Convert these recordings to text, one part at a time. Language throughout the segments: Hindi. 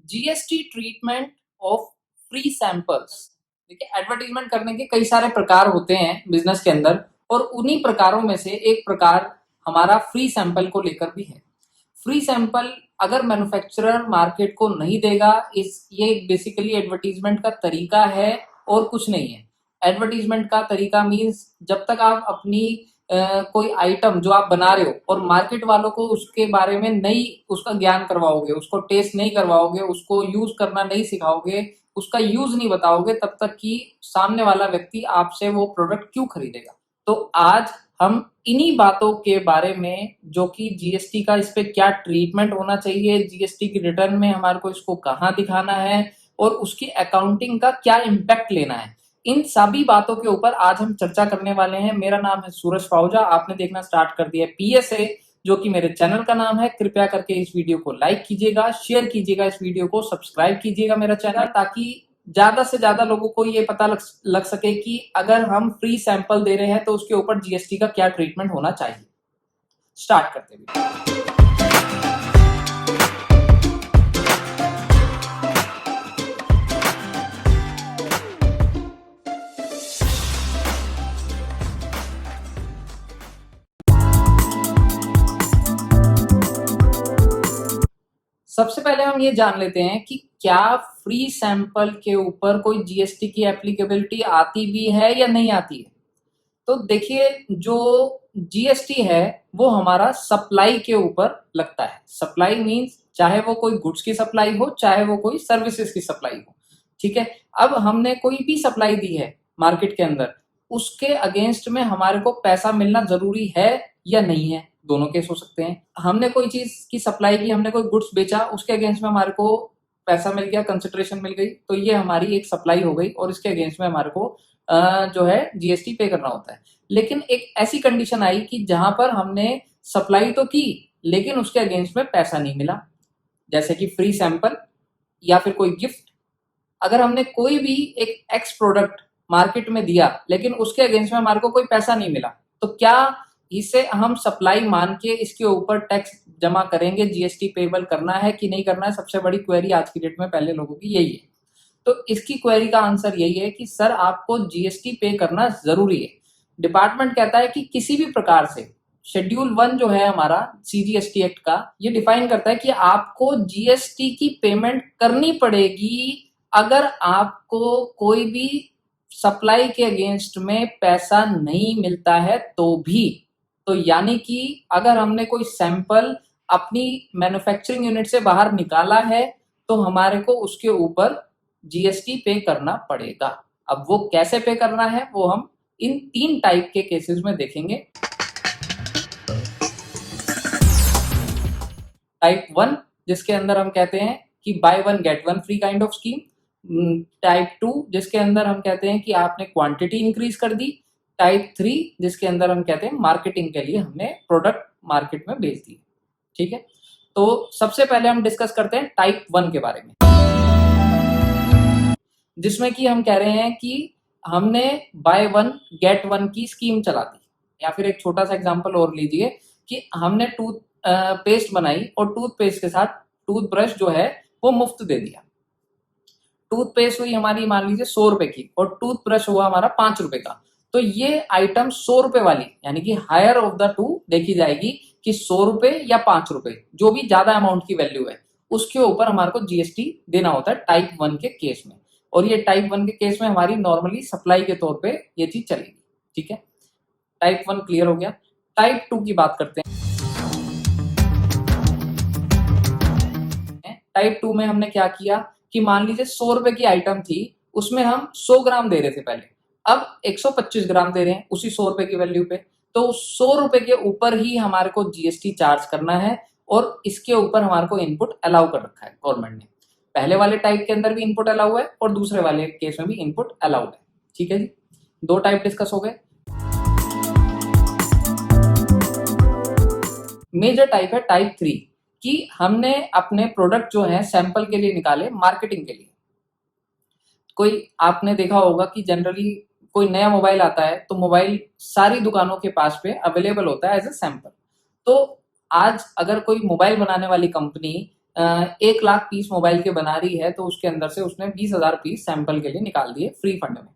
GST treatment of free samples. देखिए, एडवर्टीजमेंट करने के कई सारे प्रकार होते हैं बिजनेस के अंदर, और उन्हीं प्रकारों में से एक प्रकार हमारा फ्री सैंपल को लेकर भी है। फ्री सैंपल अगर मैन्युफैक्चरर मार्केट को नहीं देगा, इस ये बेसिकली एडवर्टीजमेंट का तरीका है और कुछ नहीं है। एडवर्टीजमेंट का तरीका मीन्स जब तक आप अपनी कोई आइटम जो आप बना रहे हो और मार्केट वालों को उसके बारे में नहीं उसका ज्ञान करवाओगे, उसको टेस्ट नहीं करवाओगे, उसको यूज करना नहीं सिखाओगे, उसका यूज नहीं बताओगे, तब तक कि सामने वाला व्यक्ति आपसे वो प्रोडक्ट क्यों खरीदेगा। तो आज हम इन्हीं बातों के बारे में, जो कि जीएसटी का इस पे क्या ट्रीटमेंट होना चाहिए, जीएसटी की रिटर्न में हमारे को इसको कहाँ दिखाना है और उसकी अकाउंटिंग का क्या इम्पैक्ट लेना है, इन सभी बातों के ऊपर आज हम चर्चा करने वाले हैं। मेरा नाम है सूरज पाहुजा। आपने देखना स्टार्ट कर दिया है पीएसए, जो कि मेरे चैनल का नाम है। कृपया करके इस वीडियो को लाइक कीजिएगा, शेयर कीजिएगा, इस वीडियो को सब्सक्राइब कीजिएगा मेरा चैनल, ताकि ज्यादा से ज्यादा लोगों को ये पता लग सके कि अगर हम फ्री सैंपल दे रहे हैं तो उसके ऊपर जीएसटी का क्या ट्रीटमेंट होना चाहिए। स्टार्ट करते हैं। सबसे पहले हम ये जान लेते हैं कि क्या फ्री सैंपल के ऊपर कोई जीएसटी की एप्लीकेबिलिटी आती भी है या नहीं आती है। तो देखिए, जो जीएसटी है वो हमारा सप्लाई के ऊपर लगता है। सप्लाई मींस चाहे वो कोई गुड्स की सप्लाई हो, चाहे वो कोई सर्विसेज की सप्लाई हो। ठीक है, अब हमने कोई भी सप्लाई दी है मार्केट के अंदर, उसके अगेंस्ट में हमारे को पैसा मिलना जरूरी है या नहीं है। दोनों केस हो सकते हैं। हमने कोई चीज की सप्लाई की, हमने कोई गुड्स बेचा, उसके अगेंस्ट में हमारे को पैसा मिल गया, कंसिडरेशन मिल गई, तो ये हमारी एक सप्लाई हो गई और इसके अगेंस्ट में हमारे को जो है जीएसटी पे करना होता है। लेकिन एक ऐसी कंडीशन आई कि जहां पर हमने सप्लाई तो की लेकिन उसके अगेंस्ट में पैसा नहीं मिला, जैसे कि फ्री सैंपल या फिर कोई गिफ्ट। अगर हमने कोई भी एक एक्स प्रोडक्ट मार्केट में दिया लेकिन उसके अगेंस्ट में हमारे को कोई पैसा नहीं मिला, तो क्या इसे हम सप्लाई मान के इसके ऊपर टैक्स जमा करेंगे, जीएसटी पेबल करना है कि नहीं करना है। सबसे बड़ी क्वेरी आज की डेट में पहले लोगों की यही है। तो इसकी क्वेरी का आंसर यही है कि सर आपको जीएसटी पे करना जरूरी है। डिपार्टमेंट कहता है कि किसी भी प्रकार से शेड्यूल 1 जो है हमारा सीजीएसटी एक्ट का, ये डिफाइन करता है कि आपको जीएसटी की पेमेंट करनी पड़ेगी अगर आपको कोई भी सप्लाई के अगेंस्ट में पैसा नहीं मिलता है तो भी। तो यानी कि अगर हमने कोई सैंपल अपनी मैन्युफैक्चरिंग यूनिट से बाहर निकाला है तो हमारे को उसके ऊपर जीएसटी पे करना पड़ेगा। अब वो कैसे पे करना है वो हम इन 3 टाइप के केसेस में देखेंगे। टाइप 1, जिसके अंदर हम कहते हैं कि buy 1 get 1 free kind of scheme. Type 2, जिसके अंदर हम कहते हैं कि आपने क्वांटिटी इंक्रीज कर दी। टाइप 3, जिसके अंदर हम कहते हैं मार्केटिंग के लिए हमने प्रोडक्ट मार्केट में बेच दी। ठीक है, तो सबसे पहले हम डिस्कस करते हैं टाइप 1 के बारे में, जिसमें कि हम कह रहे हैं कि हमने बाय 1 गेट 1 की स्कीम चला दी। या फिर एक छोटा सा एग्जांपल और लीजिए कि हमने टूथ पेस्ट बनाई और टूथपेस्ट के साथ टूथब्रश जो है वो मुफ्त दे दिया। टूथपेस्ट हुई हमारी मान लीजिए 100 रुपए की और टूथब्रश हुआ हमारा 5 रुपए का। तो ये आइटम 100 रुपए वाली, यानी कि हायर ऑफ द टू देखी जाएगी कि 100 रुपए या 5 रुपए, जो भी ज्यादा अमाउंट की वैल्यू है उसके ऊपर हमारे को जीएसटी देना होता है टाइप 1 के केस में। और ये टाइप 1 के केस में हमारी नॉर्मली सप्लाई के तौर पे ये चीज चलेगी। ठीक है, टाइप 1 क्लियर हो गया। टाइप 2 की बात करते हैं। टाइप 2 में हमने क्या किया कि मान लीजिए 100 रुपए की आइटम थी, उसमें हम 100 ग्राम दे रहे थे पहले, अब 125 ग्राम दे रहे हैं उसी 100 रुपए की वैल्यू पे। तो 100 रुपए के ऊपर ही हमारे को जीएसटी चार्ज करना है और इसके ऊपर हमारे को इनपुट अलाउ कर रखा है गवर्नमेंट ने। पहले वाले टाइप के अंदर भी इनपुट अलाउ है और दूसरे वाले केस में भी इनपुट अलाउड है। ठीक है जी, 2 टाइप डिस्कस हो गए। मेजर टाइप है टाइप 3 कि हमने अपने प्रोडक्ट जो है सैंपल के लिए निकाले मार्केटिंग के लिए। कोई आपने देखा होगा कि जनरली कोई नया मोबाइल आता है तो मोबाइल सारी दुकानों के पास पे अवेलेबल होता है एज ए सैंपल। तो आज अगर कोई मोबाइल बनाने वाली कंपनी 1 लाख पीस मोबाइल के बना रही है, तो उसके अंदर से उसने 20,000 पीस सैंपल के लिए निकाल दिए फ्री फंड में,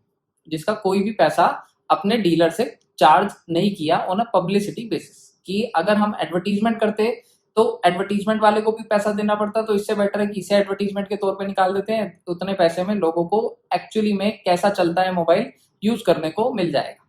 जिसका कोई भी पैसा अपने डीलर से चार्ज नहीं किया ऑन अ पब्लिसिटी बेसिस। कि अगर हम एडवर्टीजमेंट करते तो एडवर्टीजमेंट वाले को भी पैसा देना पड़ता, तो इससे बेटर है कि इसे एडवर्टीजमेंट के तौर पे निकाल देते हैं, उतने पैसे में लोगों को एक्चुअली में कैसा चलता है मोबाइल यूज करने को मिल जाएगा।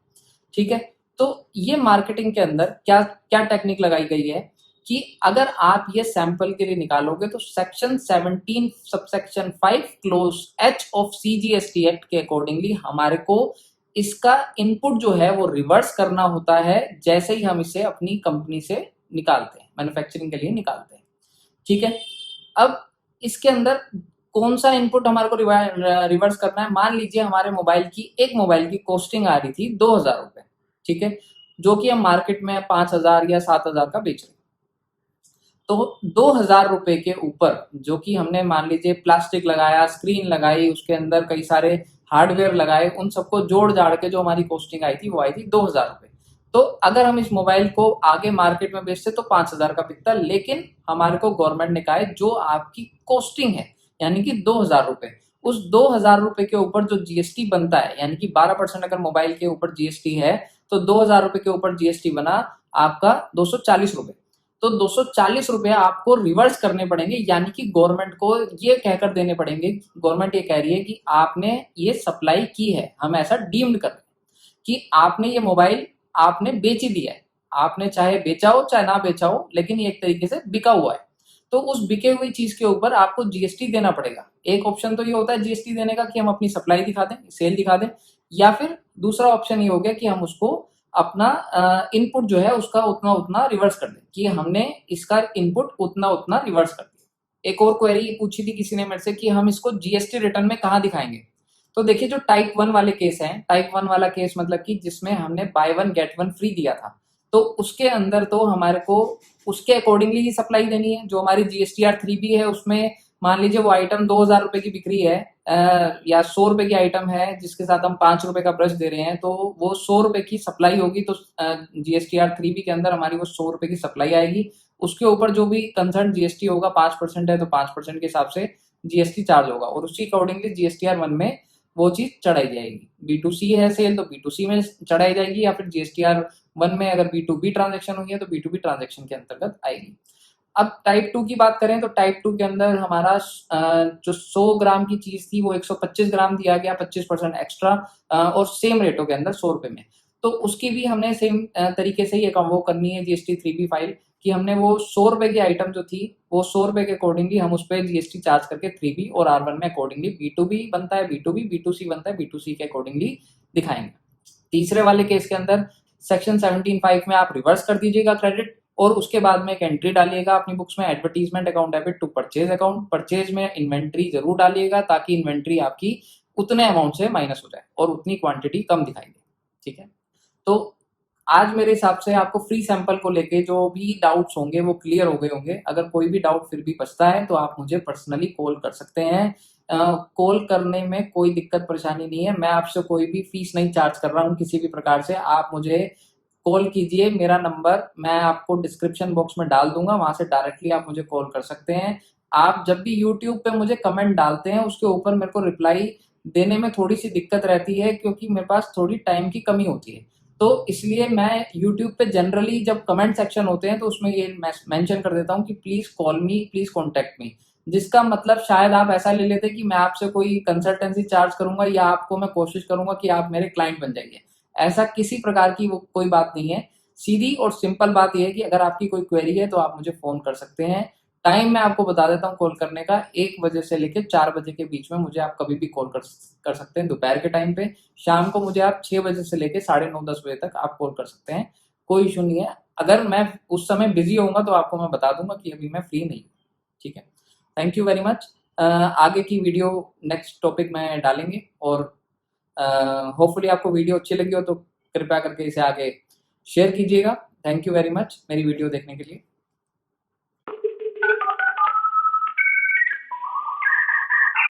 ठीक है, तो ये मार्केटिंग के अंदर क्या क्या टेक्निक लगाई गई है कि अगर आप ये सैंपल के लिए निकालोगे तो section 17 subsection 5 close H of CGST act के अकॉर्डिंगली हमारे को इसका इनपुट जो है वो रिवर्स करना होता है, जैसे ही हम इसे अपनी कंपनी से निकालते हैं, मैन्युफैक्चरिंग के लिए निकालते हैं। ठीक है, अब इसके अंदर कौन सा इनपुट हमारे को रिवर्स करना है। मान लीजिए हमारे एक मोबाइल की कॉस्टिंग आ रही थी 2,000 रुपए, ठीक है, जो कि हम मार्केट में 5,000 या 7,000 का बेच रहे हैं। तो 2,000 रुपए के ऊपर जो कि हमने मान लीजिए प्लास्टिक लगाया, स्क्रीन लगाई, उसके अंदर कई सारे हार्डवेयर लगाए, उन सबको जोड़ जाड़ के जो हमारी कॉस्टिंग आई थी वो आई थी 2,000 रुपए। तो अगर हम इस मोबाइल को आगे मार्केट में बेचते तो 5,000 का बिकता, लेकिन हमारे को गवर्नमेंट ने कहा है जो आपकी कॉस्टिंग है यानी कि 2,000 रुपए, उस 2,000 रुपए के ऊपर जो जीएसटी बनता है, यानी कि 12% अगर मोबाइल के ऊपर जीएसटी है तो 2,000 रुपए के ऊपर जीएसटी बना आपका 240 रुपए। तो 240 रुपए आपको रिवर्स करने पड़ेंगे, यानी कि गवर्नमेंट को ये कहकर देने पड़ेंगे। गवर्नमेंट ये कह रही है कि आपने ये सप्लाई की है, हम ऐसा डीम्ड कर रहे हैं कि आपने ये मोबाइल आपने बेच ही दिया है, आपने चाहे बेचा हो चाहे ना बेचा हो, लेकिन ये एक तरीके से बिका हुआ है। तो उस बिके हुई चीज के ऊपर आपको जीएसटी देना पड़ेगा। एक ऑप्शन तो ये होता है जीएसटी देने का कि हम अपनी सप्लाई दिखा दें, सेल दिखा दें, या फिर दूसरा ऑप्शन ये हो गया कि हम उसको अपना इनपुट जो है उसका उतना उतना रिवर्स कर दें, कि हमने इसका इनपुट उतना उतना रिवर्स कर दिया। एक और क्वेरी पूछी थी किसी ने मेरे से कि हम इसको जीएसटी रिटर्न में कहाँ दिखाएंगे। तो देखिए, जो टाइप 1 वाले केस हैं, टाइप 1 वाला केस मतलब कि जिसमें हमने बाय 1 गेट 1 फ्री दिया था, तो उसके अंदर तो हमारे को उसके अकॉर्डिंगली ही सप्लाई देनी है। जो हमारी GSTR 3B है उसमें मान लीजिए वो आइटम 2,000 रुपए की बिक्री है, या 100 रुपए की आइटम है जिसके साथ हम 5 रुपए का ब्रश दे रहे हैं, तो वो 100 रुपए की सप्लाई होगी, तो GSTR 3B के अंदर हमारी वो 100 रुपए की सप्लाई आएगी। उसके ऊपर जो भी कंसर्न जीएसटी होगा 5% है तो 5% के हिसाब से जीएसटी चार्ज होगा, और उसी अकॉर्डिंगली GSTR 1 में वो चीज चढ़ाई जाएगी। B2C है सेल तो B2C में चढ़ाई जाएगी, या फिर GSTR 1 में अगर B2B ट्रांजेक्शन हुई है तो B2B ट्रांजेक्शन के अंतर्गत आएगी। अब टाइप 2 की बात करें तो टाइप 2 के अंदर हमारा जो 100 ग्राम की चीज थी वो 125 ग्राम दिया गया, 25% एक्स्ट्रा, और सेम रेटों के अंदर 100 रुपए में। तो उसकी भी हमने सेम तरीके से ही वो करनी है GST 3B फाइल, कि हमने वो 100 रुपए की आइटम जो थी वो 100 रुपए के अकॉर्डिंगली हम उस पर जीएसटी चार्ज करके 3B और R1 में अकॉर्डिंगली B2B बनता है B2B, B2C बनता है B2C के अकॉर्डिंगली दिखाएंगे। तीसरे वाले केस के अंदर सेक्शन 17(5) में आप रिवर्स कर दीजिएगा क्रेडिट, और उसके बाद में एक एंट्री डालिएगा अपनी बुक्स में, advertisement account debit to purchase account. Purchase में इन्वेंट्री जरूर डालिएगा ताकि इन्वेंट्री आपकी उतने अमाउंट से माइनस हो जाए और उतनी क्वांटिटी कम दिखाई दे। ठीक है, तो आज मेरे हिसाब से आपको फ्री सैंपल को लेके जो भी डाउट्स होंगे वो क्लियर हो गए होंगे। अगर कोई भी डाउट फिर भी बचता है तो आप मुझे पर्सनली कॉल कर सकते हैं। कॉल करने में कोई दिक्कत परेशानी नहीं है, मैं आपसे कोई भी फीस नहीं चार्ज कर रहा हूँ किसी भी प्रकार से। आप मुझे कॉल कीजिए, मेरा नंबर मैं आपको डिस्क्रिप्शन बॉक्स में डाल दूंगा, वहां से डायरेक्टली आप मुझे कॉल कर सकते हैं। आप जब भी यूट्यूब पे मुझे कमेंट डालते हैं उसके ऊपर मेरे को रिप्लाई देने में थोड़ी सी दिक्कत रहती है, क्योंकि मेरे पास थोड़ी टाइम की कमी होती है। तो इसलिए मैं यूट्यूब पे जनरली जब कमेंट सेक्शन होते हैं तो उसमें ये मेंशन कर देता हूँ कि please call me, please contact me, जिसका मतलब शायद आप ऐसा ले लेते कि मैं आपसे कोई कंसल्टेंसी चार्ज करूंगा या आपको मैं कोशिश करूंगा कि आप मेरे क्लाइंट बन जाइए। ऐसा किसी प्रकार की वो कोई बात नहीं है। सीधी और सिंपल बात यह है कि अगर आपकी कोई क्वेरी है तो आप मुझे फोन कर सकते हैं। टाइम मैं आपको बता देता हूँ कॉल करने का, 1 बजे से लेकर 4 बजे के बीच में मुझे आप कभी भी कॉल कर सकते हैं दोपहर के टाइम पे। शाम को मुझे आप 6 बजे से लेकर 9:30-10 बजे तक आप कॉल कर सकते हैं, कोई इशू नहीं है। अगर मैं उस समय बिजी होऊंगा तो आपको मैं बता दूंगा कि अभी मैं फ्री नहीं हूँ। ठीक है, थैंक यू वेरी मच। आगे की वीडियो नेक्स्ट टॉपिक में डालेंगे, और होपफुली आपको वीडियो अच्छी लगी हो तो कृपया करके इसे आगे शेयर कीजिएगा। थैंक यू वेरी मच मेरी वीडियो देखने के लिए।